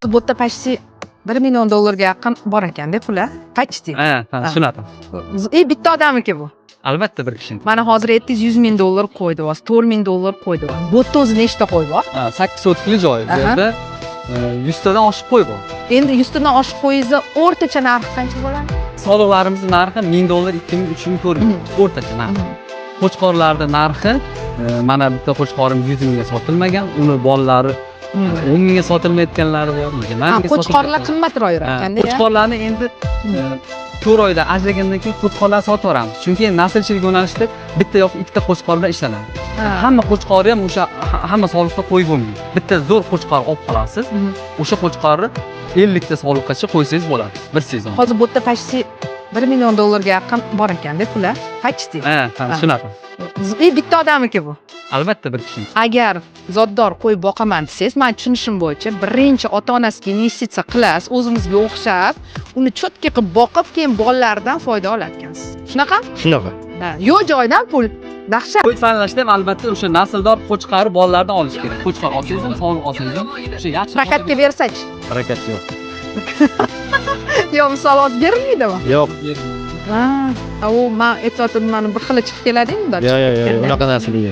Bu yerda почти $1 million yaqin bor ekanda puli. Почти. Ha, tushunadim. Bitta odamniki bu. Albatta bir kishiniki. Mana hozir aytdingiz $100 ming qo'ydi, $4 ming qo'ydi. Bu yerda o'zi nechta qo'y bor? 8 sotkali joy. Bu yerda 100 tadan oshib qo'y bor. Endi 100 tadan oshib qo'yingizni o'rtacha narxi qancha bo'ladi? Soliqlarimiz narxi $1000, $2000, $3000 o'rtacha narx. Qo'chqorlarni narxi mana bitta qo'chqorim 100 mingga sotilmagan, uni bolalari 10 mingga sotilmayotganlari bor. Qo'chqorlar qimmatroq yuradi-da. Qo'chqorlarni endi 4 oyda ajragandan keyin qo'chqorlarni sotib yuboramiz. Chunki naslchilik yo'nalishida bitta yoki ikkita qo'chqorlar ishlanadi. Hamma qo'chqori ham o'sha hamma soliqqa qo'yib bo'lmaydi. Bitta zo'r qo'chqor olib qolasiz. O'sha qo'chqorni 50 ta soliqgacha qo'ysangiz bo'ladi bir sezon. Hozir bu yerda почти $1 million yaqin bor ekanda puli. Почти. Ha, tushunadim. Bitta odamniki bu. Albatta bir kishi. Agar zoddor qo'y boqaman desangiz, men tushunishim bo'yicha birinchi ota-onasiga investitsiya qilasiz, o'zimizga o'xshab, uni cho'tka qilib boqib, keyin bolalaridan foyda olar ekansiz. Shunaqa? Shunaqa. Yo'q joydan pul. Dahshat. Qo'y tanlashda ham albatta o'sha nasldor qo'chqari bolalardan olish kerak. Qo'chqor olsangiz ham, soliq olsangiz ham o'sha yaxshi Rakatga bersak. Harakat yo'q. Yo'q, misol olib berilmaydimi? Yo'q. Ha, u men aytayotganim bir xil chiqib keladi-yu. Yo'q, unaqa narsalar yo'q.